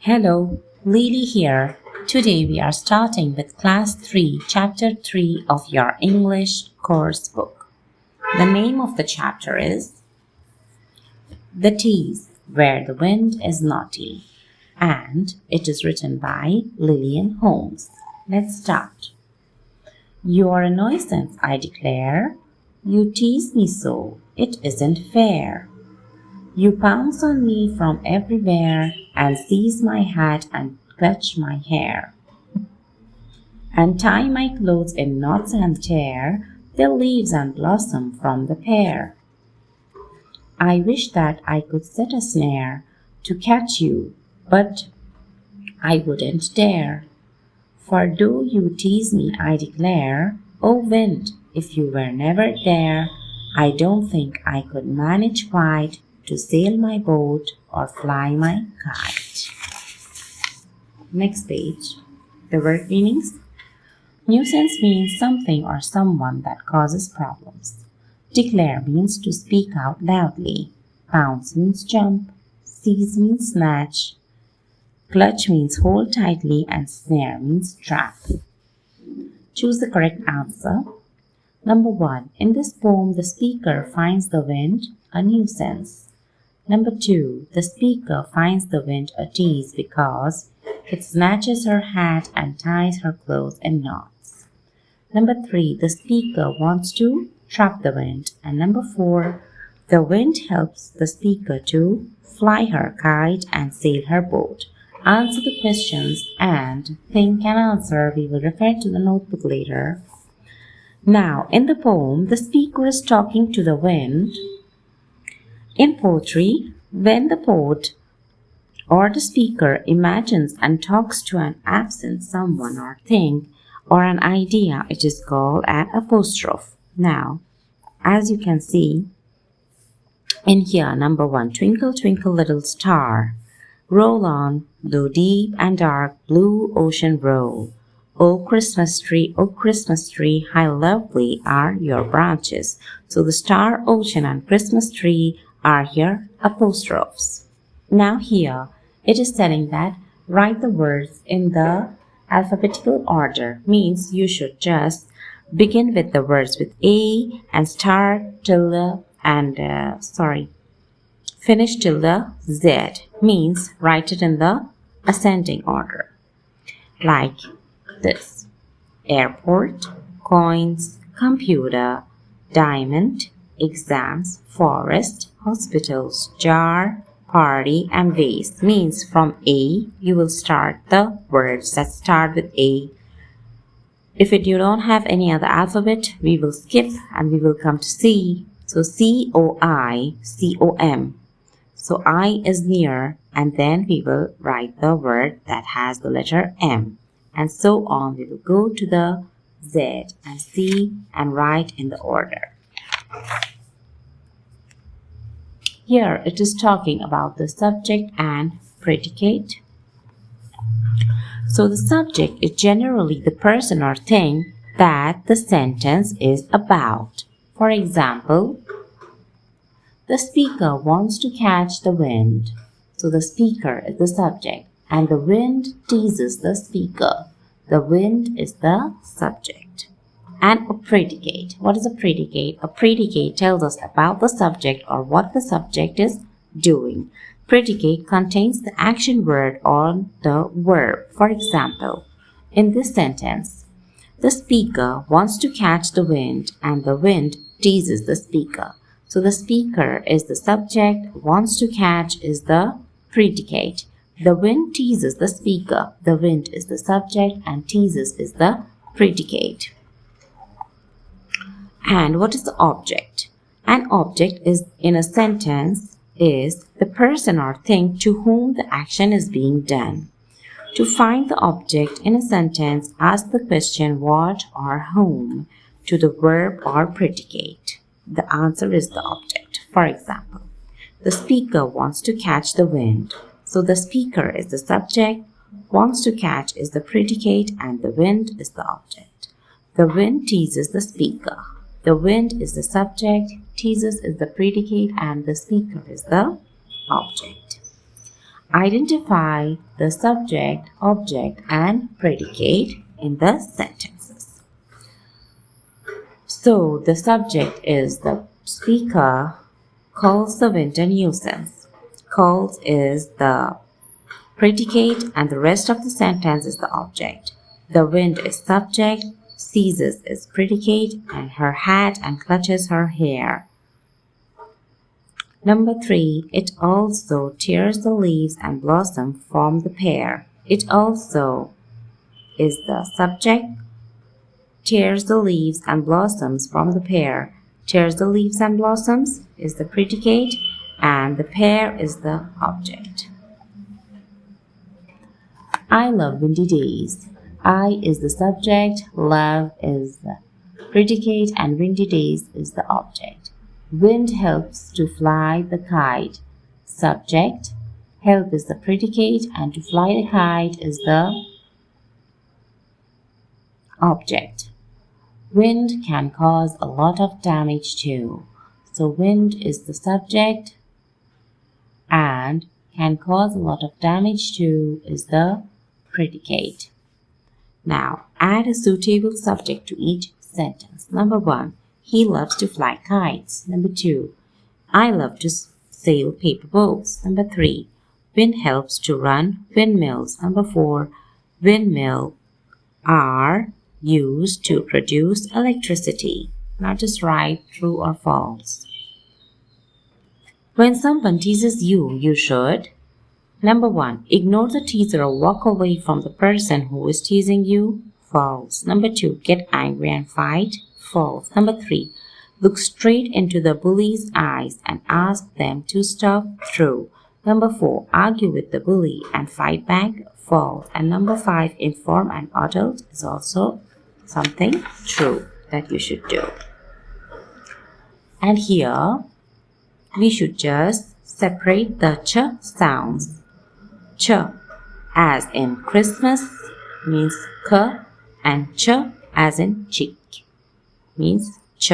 Hello, Lili here. Today we are starting with Class 3, Chapter 3 of your English course book. The name of the chapter is The Tease, Where the Wind is Naughty, and it is written by Lillian Holmes. Let's start. You are a nuisance, I declare. You tease me so, it isn't fair. You pounce on me from everywhere and seize my hat and clutch my hair, and tie my clothes in knots and tear the leaves and blossom from the pear. I wish that I could set a snare to catch you, but I wouldn't dare. For though you tease me, I declare, O wind, if you were never there, I don't think I could manage quite to sail my boat or fly my kite. Next page. The word meanings. Nuisance means something or someone that causes problems. Declare means to speak out loudly. Pounce means jump. Seize means snatch. Clutch means hold tightly, and snare means trap. Choose the correct answer. Number 1. In this poem, the speaker finds the wind a nuisance. Number 2. The speaker finds the wind a tease because it snatches her hat and ties her clothes in knots. Number 3. The speaker wants to trap the wind. And number 4. The wind helps the speaker to fly her kite and sail her boat. Answer the questions and think and answer. We will refer to the notebook later. Now, in the poem, the speaker is talking to the wind. In poetry, when the poet or the speaker imagines and talks to an absent someone or thing or an idea, it is called an apostrophe. Now, as you can see in here, number 1, twinkle, twinkle, little star, roll on, though deep and dark, blue ocean roll. O Christmas tree, how lovely are your branches. So the star, ocean, and Christmas tree are here apostrophes. Now here, it is telling that write the words in the alphabetical order. Means you should just begin with the words with A and start till the finish till the Z. Means write it in the ascending order. Like this: airport, coins, computer, diamond, exams, forest, hospitals, jar, party, and vase. Means from A, you will start the words that start with A. If you don't have any other alphabet, we will skip and we will come to C. So C-O-I, C-O-M. So I is near, and then we will write the word that has the letter M. And so on, we will go to the Z and C and write in the order. Here it is talking about the subject and predicate. So the subject is generally the person or thing that the sentence is about. For example, the speaker wants to catch the wind. So the speaker is the subject and the wind teases the speaker. The wind is the subject. And a predicate. What is a predicate? A predicate tells us about the subject or what the subject is doing. Predicate contains the action word or the verb. For example, in this sentence, the speaker wants to catch the wind and the wind teases the speaker. So the speaker is the subject, wants to catch is the predicate. The wind teases the speaker. The wind is the subject and teases is the predicate. And what is the object? An object is in a sentence is the person or thing to whom the action is being done. To find the object in a sentence, ask the question what or whom to the verb or predicate. The answer is the object. For example, the speaker wants to catch the wind. So the speaker is the subject, wants to catch is the predicate, and the wind is the object. The wind teases the speaker. The wind is the subject, teases is the predicate, and the speaker is the object. Identify the subject, object, and predicate in the sentences. So, the subject is the speaker calls the wind a nuisance. Calls is the predicate and the rest of the sentence is the object. The wind is subject, seizes is predicate, and her hat and clutches her hair. Number 3, it also tears the leaves and blossom from the pear. It also is the subject, tears the leaves and blossoms from the pear. Tears the leaves and blossoms is the predicate and the pear is the object. I love windy days. I is the subject, love is the predicate, and windy days is the object. Wind helps to fly the kite. Subject, help is the predicate, and to fly the kite is the object. Wind can cause a lot of damage too. So wind is the subject and can cause a lot of damage too is the predicate. Now, add a suitable subject to each sentence. Number 1, he loves to fly kites. Number 2, I love to sail paper boats. Number 3, wind helps to run windmills. Number 4, windmills are used to produce electricity. Now just write true or false. When someone teases you, you should. Number 1, ignore the teaser or walk away from the person who is teasing you. False. Number 2, get angry and fight. False. Number 3, look straight into the bully's eyes and ask them to stop. True. Number 4, argue with the bully and fight back. False. And number 5, inform an adult is also something true that you should do. And here we should just separate the ch sounds. Ch as in Christmas means k, and ch as in chick means ch.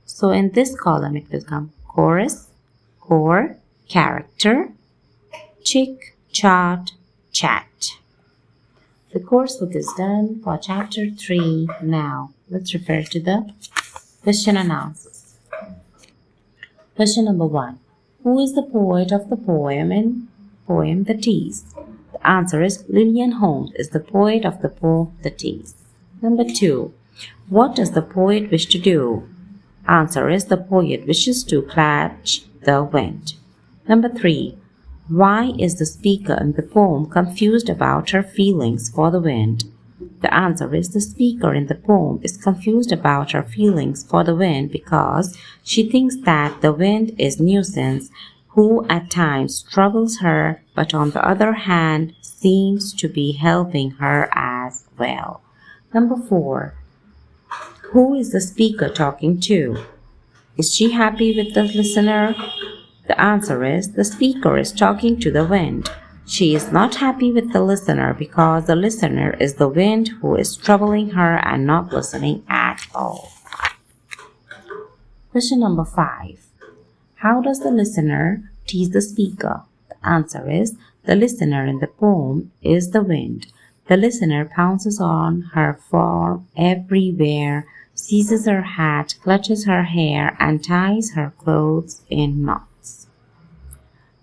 So in this column it will come chorus, core, character, chick, chart, chat. The coursebook is done for chapter 3. Now let's refer to the question analysis. Question number 1. Who is the poet of the poem in poem The Tease? The answer is Lillian Holmes is the poet of the poem The Tease. Number 2. What does the poet wish to do? Answer is the poet wishes to catch the wind. Number 3. Why is the speaker in the poem confused about her feelings for the wind? The answer is the speaker in the poem is confused about her feelings for the wind because she thinks that the wind is nuisance who at times troubles her, but on the other hand seems to be helping her as well. Number 4. Who is the speaker talking to? Is she happy with the listener? The answer is the speaker is talking to the wind. She is not happy with the listener because the listener is the wind who is troubling her and not listening at all. Question number 5. How does the listener tease the speaker? The answer is the listener in the poem is the wind. The listener pounces on her form everywhere, seizes her hat, clutches her hair, and ties her clothes in knots.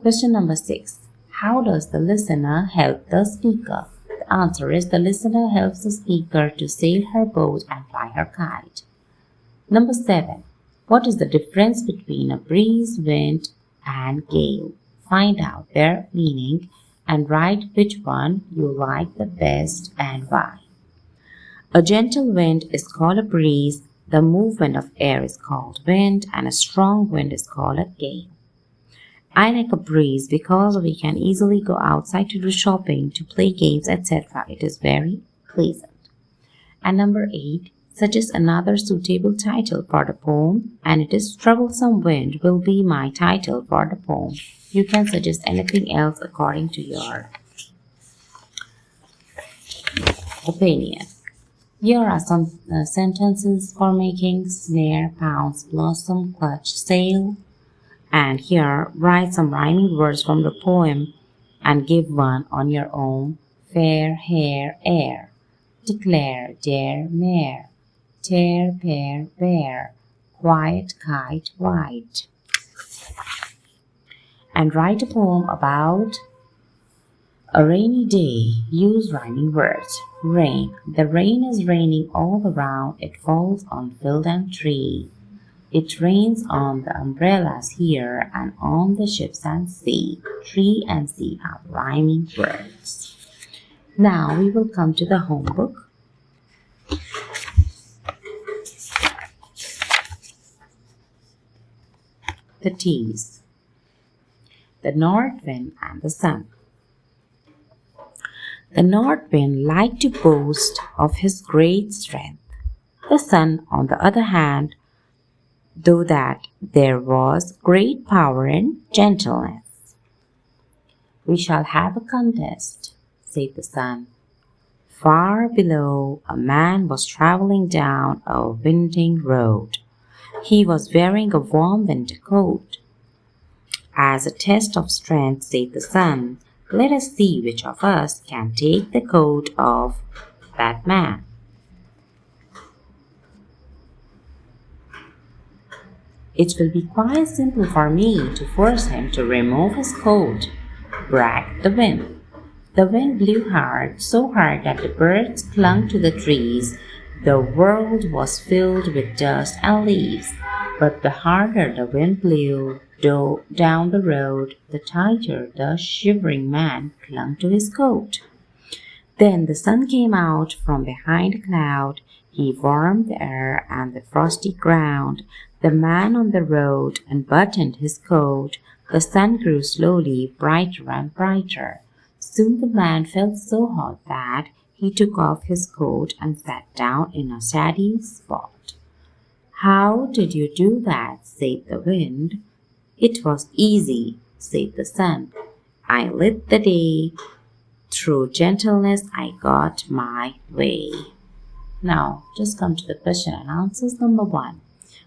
Question number 6. How does the listener help the speaker? The answer is the listener helps the speaker to sail her boat and fly her kite. Number 7. What is the difference between a breeze, wind, and gale? Find out their meaning and write which one you like the best and why. A gentle wind is called a breeze, the movement of air is called wind, and a strong wind is called a gale. I like a breeze because we can easily go outside to do shopping, to play games, etc. It is very pleasant. And number 8, suggest another suitable title for the poem, and it is Troublesome Wind will be my title for the poem. You can suggest anything else according to your opinion. Here are some sentences for making snare, pounce, blossom, clutch, sail. And here, write some rhyming words from the poem and give one on your own. Fair hair, air. Declare, dare, mare. Tear, pear, bear. Quiet, kite, white. And write a poem about a rainy day. Use rhyming words. Rain. The rain is raining all around. It falls on field and tree. It rains on the umbrellas here and on the ships and sea. Tree and sea have rhyming words. Now we will come to the home book. The Tease. The north wind and the sun. The north wind liked to boast of his great strength. The sun, on the other hand, though that there was great power in gentleness. We shall have a contest, said the sun. Far below, a man was traveling down a winding road. He was wearing a warm winter coat. As a test of strength, said the sun, let us see which of us can take the coat of that man. It will be quite simple for me to force him to remove his coat, bragged the wind. The wind blew hard, so hard that the birds clung to the trees. The world was filled with dust and leaves. But the harder the wind blew down the road, the tighter the shivering man clung to his coat. Then the sun came out from behind a cloud. He warmed the air and the frosty ground. The man on the road unbuttoned his coat. The sun grew slowly brighter and brighter. Soon the man felt so hot that he took off his coat and sat down in a shady spot. How did you do that? Said the wind. It was easy, said the sun. I lit the day. Through gentleness I got my way. Now, just come to the question and answers. Number 1.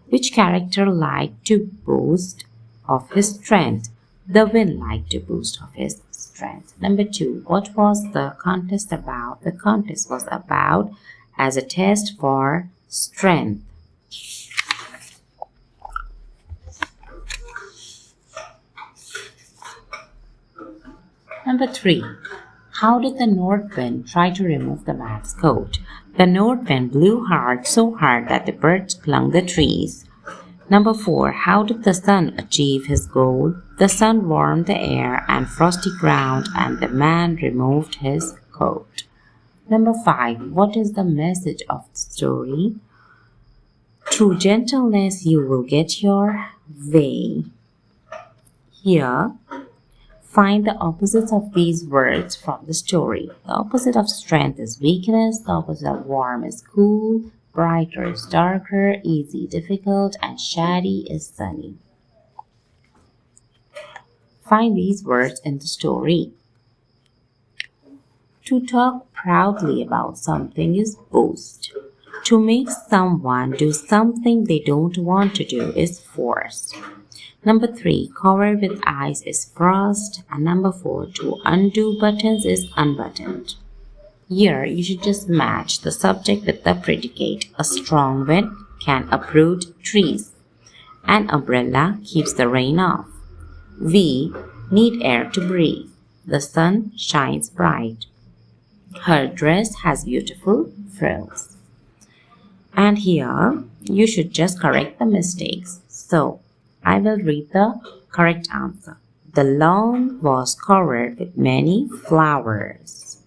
Which character liked to boast of his strength? The wind liked to boast of his strength. Number 2. What was the contest about? The contest was about as a test for strength. Number 3. How did the north wind try to remove the man's coat? The north wind blew hard, so hard that the birds clung to the trees. Number 4. How did the sun achieve his goal? The sun warmed the air and frosty ground, and the man removed his coat. Number 5. What is the message of the story? Through gentleness you will get your way. Here, find the opposites of these words from the story. The opposite of strength is weakness. The opposite of warm is cool. Brighter is darker. Easy, difficult. And shady is sunny. Find these words in the story. To talk proudly about something is boast. To make someone do something they don't want to do is force. Number 3, cover with ice is frost. And number 4, to undo buttons is unbuttoned. Here, you should just match the subject with the predicate. A strong wind can uproot trees. An umbrella keeps the rain off. We need air to breathe. The sun shines bright. Her dress has beautiful frills. And here, you should just correct the mistakes. So, I will read the correct answer. The lawn was covered with many flowers.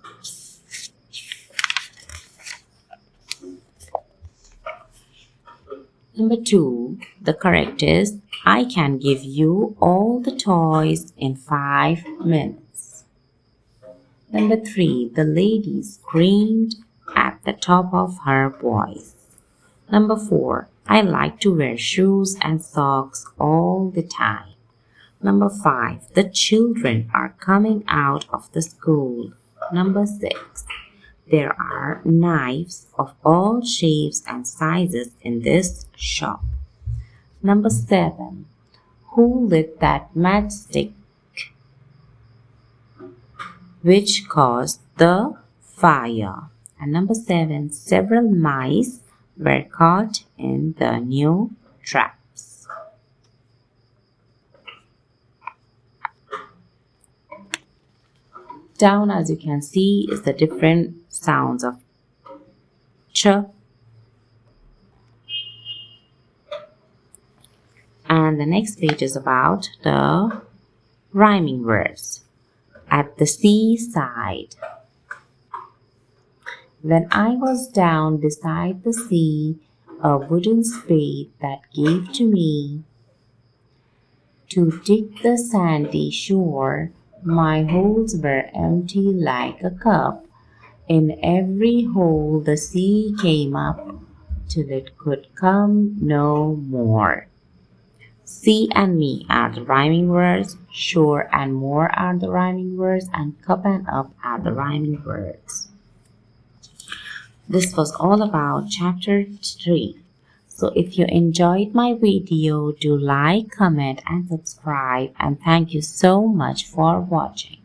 Number 2, the correct is, I can give you all the toys in 5 minutes. Number 3, the lady screamed at the top of her voice. Number 4, I like to wear shoes and socks all the time. Number 5, the children are coming out of the school. Number 6, there are knives of all shapes and sizes in this shop. Number 7, who lit that matchstick? which caused the fire. And number 7, several mice were caught in the new traps. Down, as you can see, is the different sounds of ch. And the next page is about the rhyming words. At the seaside. When I was down beside the sea, a wooden spade that gave to me to dig the sandy shore, my holes were empty like a cup. In every hole the sea came up, till it could come no more. Sea and me are the rhyming words, shore and more are the rhyming words, and cup and up are the rhyming words. This was all about chapter 3. So if you enjoyed my video, do like, comment and subscribe, and thank you so much for watching.